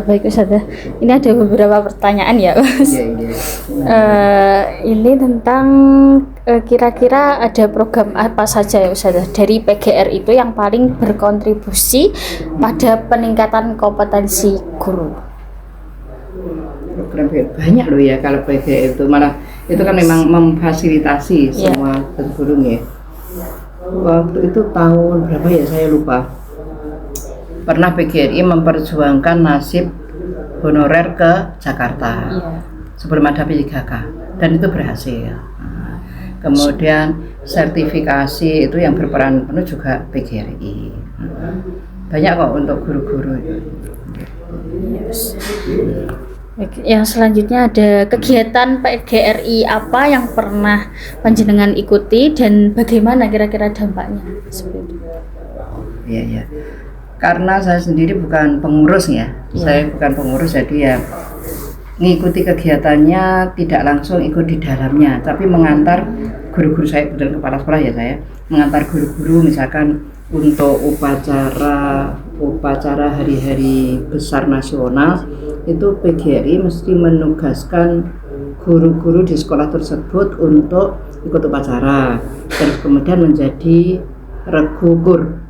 Baik Ustazah, ini ada beberapa pertanyaan ya Mas. Ini tentang kira-kira ada program apa saja ya Ustazah dari PGR itu yang paling berkontribusi pada peningkatan kompetensi guru? Program banyak loh ya kalau PGR itu, malah itu kan memang memfasilitasi semua guru ya. Waktu itu tahun berapa ya saya lupa. Pernah PGRI memperjuangkan nasib honorer ke Jakarta sebelum ada P3K dan itu berhasil. Kemudian sertifikasi itu yang berperan penuh juga PGRI. Banyak kok untuk guru-guru. Yang selanjutnya ada kegiatan PGRI apa yang pernah panjenengan ikuti dan bagaimana kira-kira dampaknya? Seperti itu. Iya. Karena saya sendiri bukan pengurus ya, saya bukan pengurus, jadi ya ngikuti kegiatannya tidak langsung ikut di dalamnya, tapi mengantar guru-guru saya, kebetulan kepala sekolah ya saya, mengantar guru-guru misalkan untuk upacara hari-hari besar nasional, itu PGRI mesti menugaskan guru-guru di sekolah tersebut untuk ikut upacara, terus kemudian menjadi regu kur.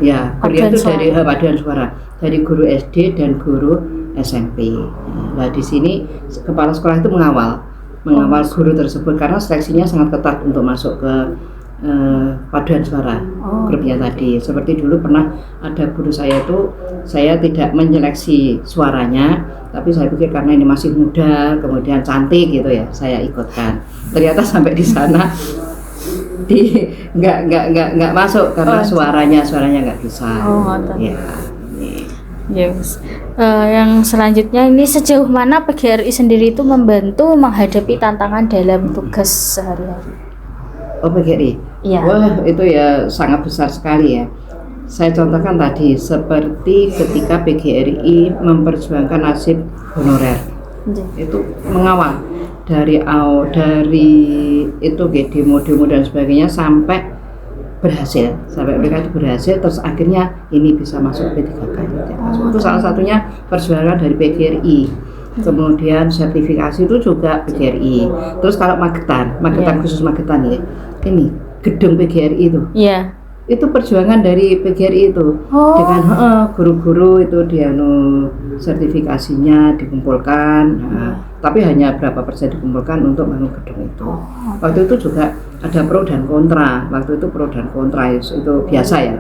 Ya, kuliah itu dari paduan suara dari guru SD dan guru SMP. Nah, di sini kepala sekolah itu mengawal guru tersebut karena seleksinya sangat ketat untuk masuk ke paduan suara grupnya tadi. Seperti dulu pernah ada guru saya itu, saya tidak menyeleksi suaranya, tapi saya pikir karena ini masih muda, kemudian cantik gitu ya, saya ikutkan. Ternyata sampai di sana nggak masuk karena suaranya nggak bisa. Yes. Yang selanjutnya ini sejauh mana PGRI sendiri itu membantu menghadapi tantangan dalam tugas sehari-hari? PGRI? Iya. Wah, itu ya sangat besar sekali ya. Saya contohkan tadi seperti ketika PGRI memperjuangkan nasib honorer. Itu mengawal dari itu demo-demo dan sebagainya sampai mereka itu berhasil, terus akhirnya ini bisa masuk P3K. Itu salah satunya perjuangan dari PGRI. Kemudian sertifikasi itu juga PGRI. Terus kalau Magetan khusus Magetan ya, ini gedung PGRI itu. Itu perjuangan dari PGRI itu dengan guru-guru itu sertifikasinya dikumpulkan, tapi hanya berapa persen dikumpulkan untuk bangun gedung itu. Waktu itu juga ada pro dan kontra, itu biasa ya.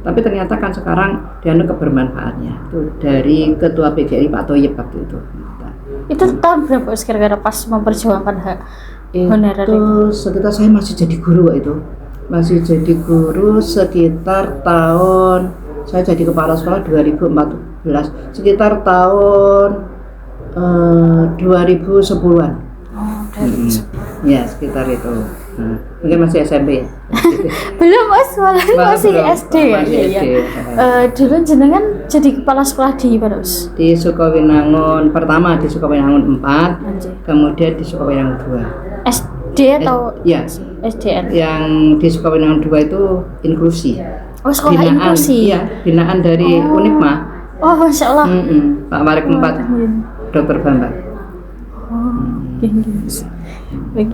Tapi ternyata kan sekarang kebermanfaatnya itu dari ketua PGRI Pak Toyib waktu itu. Itu tahun berapa kira-kira pas memperjuangkan hak honorer itu? Sekitar saya masih jadi guru itu. Sekitar tahun saya jadi kepala sekolah 2014, sekitar tahun 2010-an. Ya sekitar itu. Mungkin masih SMP ya? Belum Mas, masih SD ya? Dulu jenengan jadi kepala sekolah di mana Mas? Di Sukowinangun, pertama di Sukowinangun 4, kemudian di Sukowinangun 2. SD atau? Ya, SDN. Yang di Sukowinangun 2 itu inklusi. Sekolah binaan, inklusi? Iya, binaan dari Unipma. Masya Allah. Pak Marek 4, Dr. Bambang.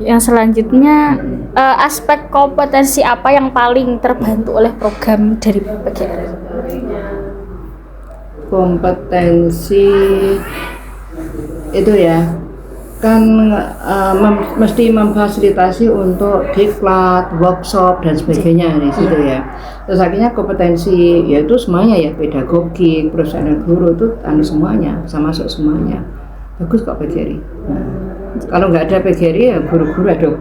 Yang selanjutnya, aspek kompetensi apa yang paling terbantu oleh program dari PGRI? Kompetensi itu ya kan mesti memfasilitasi untuk diklat, workshop dan sebagainya di situ ya. Terus akhirnya kompetensi yaitu semuanya ya, pedagogik, profesional guru itu semuanya, bisa masuk semuanya. Bagus kok PGRI. Kalau nggak ada PGRI ya guru-guru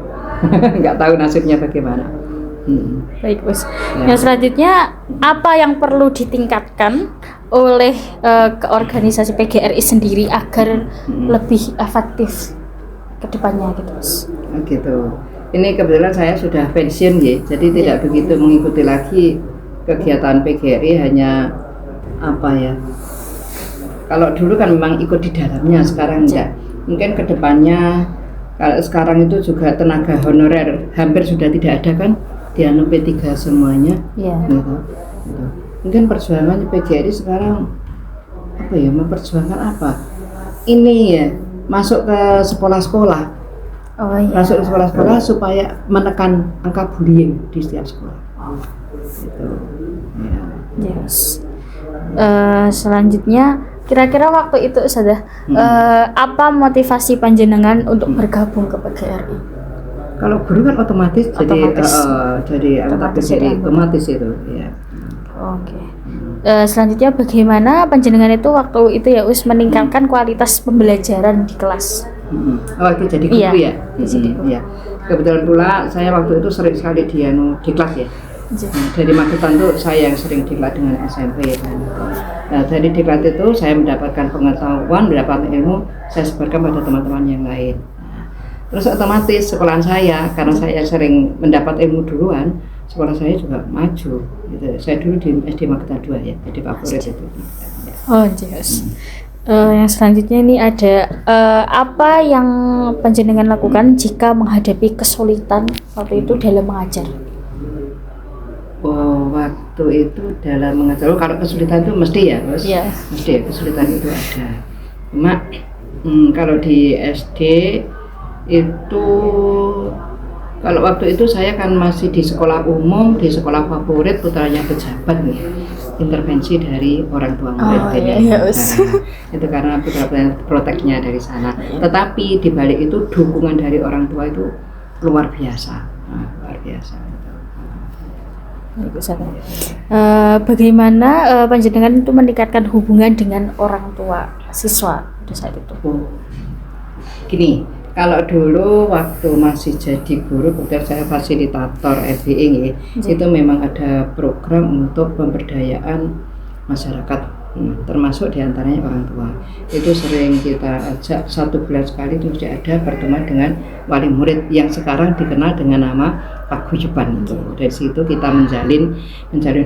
nggak tahu nasibnya bagaimana. Baik Mas. Yang selanjutnya, apa yang perlu ditingkatkan oleh organisasi PGRI sendiri agar lebih efektif ke depannya gitu Mas? Gitu. Ini kebetulan saya sudah pensiun ya, jadi tidak begitu mengikuti lagi kegiatan PGRI, hanya kalau dulu kan memang ikut di dalamnya, sekarang enggak. Mungkin kedepannya Kalau sekarang itu juga tenaga honorer hampir sudah tidak ada kan, di P3 semuanya. Iya. Gitu. Mungkin perjuangan PGRI sekarang apa ya, memperjuangkan apa? Ini ya, masuk ke sekolah-sekolah. Oh iya. Masuk ke sekolah-sekolah supaya menekan angka bullying di setiap sekolah. Gitu. Ya. Yes. Selanjutnya kira-kira waktu itu sudah apa motivasi panjenengan untuk bergabung ke PGRI? Kalau guru kan otomatis, jadi otomatis itu ya. Oke. Selanjutnya bagaimana panjenengan itu waktu itu ya meningkatkan kualitas pembelajaran di kelas? Oh, itu jadi guru ya? Iya. Kebetulan pula saya waktu itu sering sekali di kelas ya. Dari Magetan tuh saya yang sering diklat dengan SMP kan. Nah, dari diklat itu saya mendapatkan pengetahuan, mendapatkan ilmu, saya sebarkan pada teman-teman yang lain. Terus otomatis sekolahan saya, karena saya sering mendapat ilmu duluan, sekolah saya juga maju. Gitu. Saya dulu di SD Magetan 2 ya, jadi favorit itu. Oh, jelas. Yang selanjutnya ini ada apa yang panjenengan lakukan jika menghadapi kesulitan waktu itu dalam mengajar? Oh, waktu itu dalam mengajar, kalau kesulitan itu mesti ya, Mas? Yeah. Mesti ya, kesulitan itu ada. Cuma kalau di SD itu, kalau waktu itu saya kan masih di sekolah umum, di sekolah favorit putranya pejabat nih, intervensi dari orang tua murid. Itu karena putra proteknya dari sana. Tetapi di balik itu dukungan dari orang tua itu luar biasa, luar biasa. Bagaimana panjenengan itu meningkatkan hubungan dengan orang tua siswa pada saat itu? Gini, kalau dulu waktu masih jadi guru, kemudian saya fasilitator FBI, itu memang ada program untuk pemberdayaan masyarakat, termasuk diantaranya orang tua. Itu sering kita ajak 1 bulan sekali itu ada pertemuan dengan wali murid yang sekarang dikenal dengan nama paguyuban itu. Dari situ kita menjalin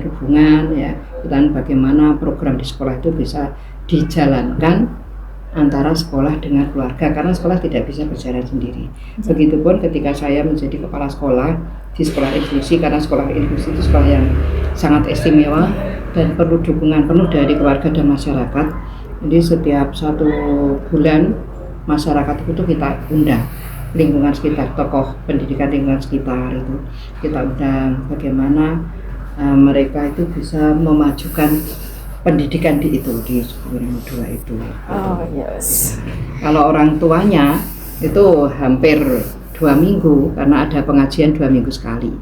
hubungan ya, dan bagaimana program di sekolah itu bisa dijalankan antara sekolah dengan keluarga, karena sekolah tidak bisa berjalan sendiri. Begitupun ketika saya menjadi kepala sekolah di sekolah inklusi, karena sekolah inklusi itu sekolah yang sangat istimewa dan perlu dukungan penuh dari keluarga dan masyarakat. Jadi setiap 1 bulan masyarakat itu kita undang, lingkungan sekitar, tokoh pendidikan lingkungan sekitar itu kita undang, bagaimana mereka itu bisa memajukan pendidikan di Sukuring 2 itu. Oh yes. Kalau orang tuanya itu hampir 2 minggu, karena ada pengajian 2 minggu sekali.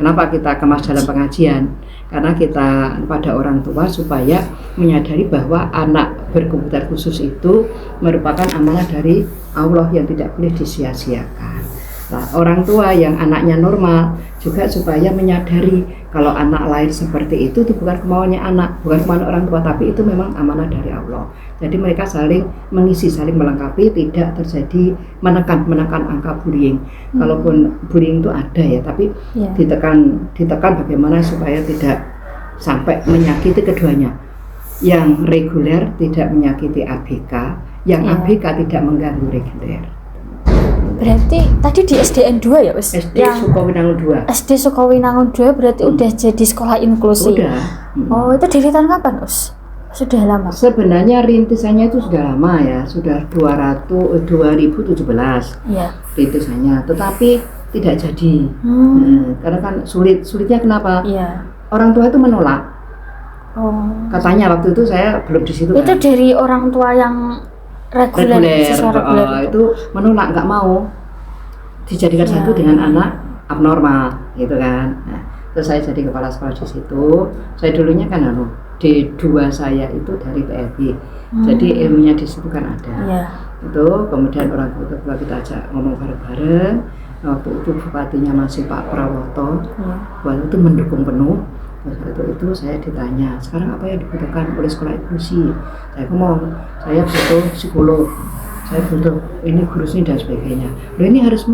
Kenapa kita kemas dalam pengajian? Karena kita pada orang tua supaya menyadari bahwa anak berkebutuhan khusus itu merupakan amanah dari Allah yang tidak boleh disia-siakan. Nah, orang tua yang anaknya normal juga supaya menyadari kalau anak lahir seperti itu bukan kemauannya anak, bukan kemauan orang tua, tapi itu memang amanah dari Allah. Jadi mereka saling mengisi, saling melengkapi, tidak terjadi menekan angka bullying. Kalaupun bullying itu ada ya, tapi ditekan bagaimana supaya tidak sampai menyakiti keduanya. Yang reguler tidak menyakiti ABK, yang ABK tidak mengganggu reguler. Berarti tadi di SDN 2 ya, Wes? SD Sukowinangun 2. SD Sukowinangun 2 berarti udah jadi sekolah inklusi. Udah. Oh, itu dari tahun kapan, Us? Sudah lama. Sebenarnya rintisannya itu sudah lama ya, sudah 2017. Iya. Rintisannya, tetapi tidak jadi. Karena kan sulitnya kenapa? Iya. Orang tua itu menolak. Oh. Katanya waktu itu saya belum di situ. Itu kan? Dari orang tua yang reguler itu menolak, nggak mau dijadikan satu dengan anak abnormal gitu kan. Nah, terus saya jadi kepala sekolah di situ. Saya dulunya kan D2 saya itu dari PLB, jadi ilmunya di situ kan ada. Itu kemudian orang tua kita ajak ngomong bareng-bareng. Waktu itu bupatinya masih Pak Prawoto, waktu itu mendukung penuh. Itu saya ditanya, sekarang apa yang dibutuhkan oleh sekolah inklusi? Saya ngomong, saya butuh psikolog. saya butuh ini guru sini dan sebagainya. Loh ini harus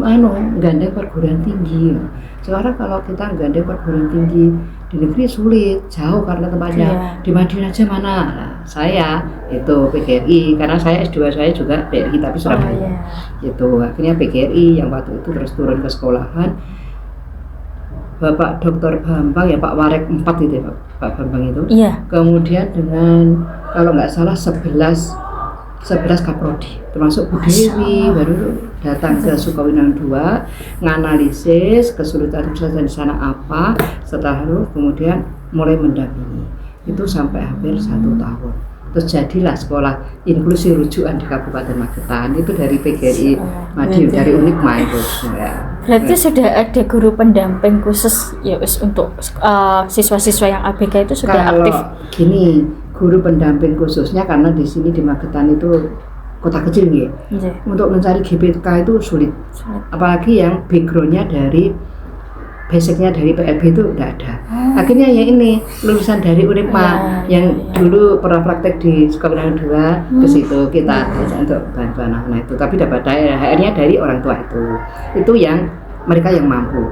gandeng perguruan tinggi. Sekarang kalau kita gandeng perguruan tinggi di negeri sulit, jauh karena tempatnya. Di Madiun aja mana? Nah, saya itu PGRI karena saya S2 saya juga PGRI tapi Surabaya. Itu akhirnya PGRI yang waktu itu terus turun ke sekolahan. Bapak Dr. Bambang ya Pak Warek 4 itu ya Pak Bambang itu. Kemudian dengan kalau nggak salah 11 kaprodi termasuk Bu Dewi baru datang ke Sukawinang 2 nganalisis kesulitan di sana apa, setelah itu kemudian mulai mendampingi itu sampai hampir 1 tahun. Terus jadilah sekolah inklusi rujukan di Kabupaten Magetan itu dari PGRI Madiun, dari Unikma itu ya. Berarti sudah ada guru pendamping khusus ya untuk siswa-siswa yang ABK itu sudah kalau aktif. Gini, guru pendamping khususnya karena di sini di Magetan itu kota kecil ya. Untuk mencari GPK itu sulit. Apalagi yang backgroundnya dari basicnya dari PLB itu tidak ada. Akhirnya yang ini lulusan dari Unikma yang dulu pernah praktek di Sukawinang 2 ke situ kita untuk bantuan anak itu. Tapi dapat HR-nya dari orang tua itu yang mereka yang mampu.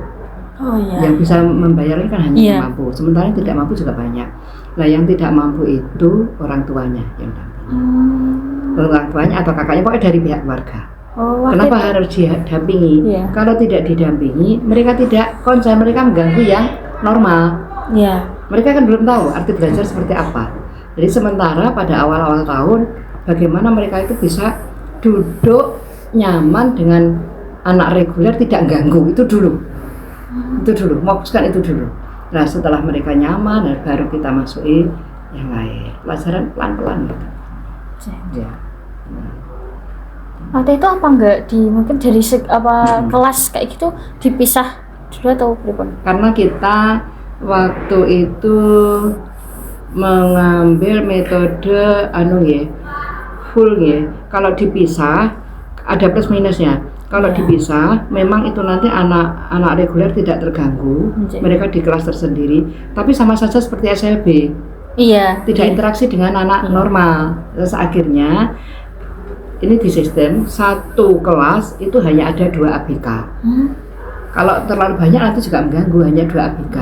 Yang bisa membayarkan kan hanya yang mampu. Sementara yang tidak mampu juga banyak. Nah yang tidak mampu itu orang tuanya yang dampingi. Orang tuanya atau kakaknya pokoknya dari pihak keluarga. Kenapa harus didampingi? Kalau tidak didampingi, mereka tidak konsen, mereka mengganggu yang normal. Mereka kan belum tahu arti belajar seperti apa. Jadi sementara pada awal-awal tahun, bagaimana mereka itu bisa duduk nyaman dengan anak reguler tidak ganggu itu dulu. Fokuskan itu dulu. Nah setelah mereka nyaman, baru kita masukin yang lain. Pelajaran pelan-pelan. Waktu itu apa enggak mungkin dari kelas kayak gitu dipisah dulu atau berapa? Karena kita waktu itu mengambil metode full ya. Kalau dipisah ada plus minusnya. Kalau dipisah memang itu nanti anak reguler tidak terganggu, mereka di kelas tersendiri, tapi sama saja seperti SLB. Tidak interaksi dengan anak normal. Terus akhirnya ini di sistem satu kelas itu hanya ada 2 ABK. Kalau terlalu banyak nanti juga mengganggu, hanya 2 ABK.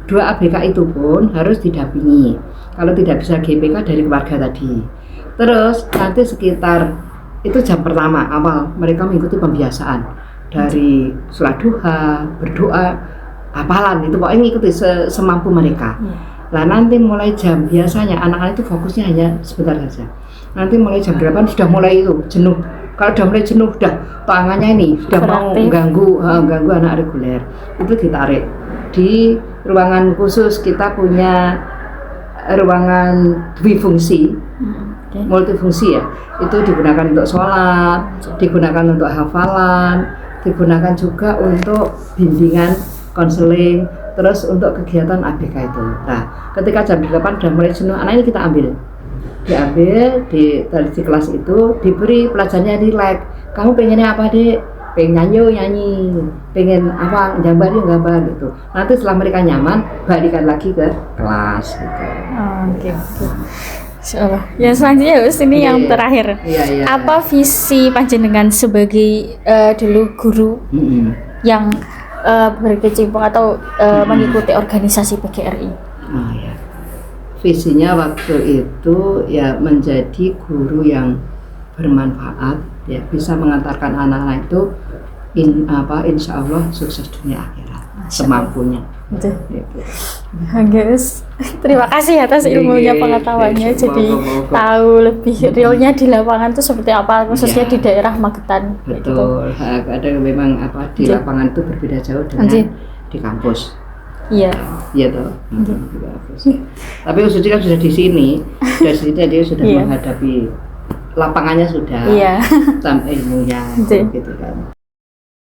2 ABK itu pun harus didampingi. Kalau tidak bisa GPK dari keluarga tadi. Terus nanti sekitar itu jam pertama awal mereka mengikuti pembiasaan dari sholat duha, berdoa, hafalan itu pokoknya mengikuti semampu mereka. Lah nanti mulai jam biasanya anak-anak itu fokusnya hanya sebentar saja. Nanti mulai jam 8 sudah mulai itu jenuh. Kalau sudah mulai jenuh, sudah tangannya ini sudah mau ganggu anak reguler. Itu ditarik di ruangan khusus. Kita punya ruangan dwifungsi, multifungsi ya. Itu digunakan untuk sholat, digunakan untuk hafalan, digunakan juga untuk bimbingan konseling, terus untuk kegiatan ABK itu. Nah, ketika jam 8 sudah mulai jenuh, anak ini kita diambil di kelas itu, diberi pelajarannya rileks. Kamu pengennya apa dek? Pengen nyanyi, pengen apa, gambar gitu. Nanti setelah mereka nyaman, balikan lagi ke kelas gitu. Ya selanjutnya ini yang terakhir. Apa visi panjenengan sebagai dulu guru yang berkecimpung atau mengikuti organisasi PGRI? Visinya waktu itu ya menjadi guru yang bermanfaat, ya bisa mengantarkan anak-anak itu insya Allah sukses dunia akhirat semampunya. Guys, terima kasih atas ilmunya, pengetahuannya. Jadi tahu lebih realnya di lapangan itu seperti apa, khususnya di daerah Magetan. Betul. Ada memang di lapangan itu berbeda jauh dengan di kampus. Iya toh. Tapi khususnya kan sudah di sini, dari sini dia sudah menghadapi lapangannya sudah, sampai ilmunya gitu kan.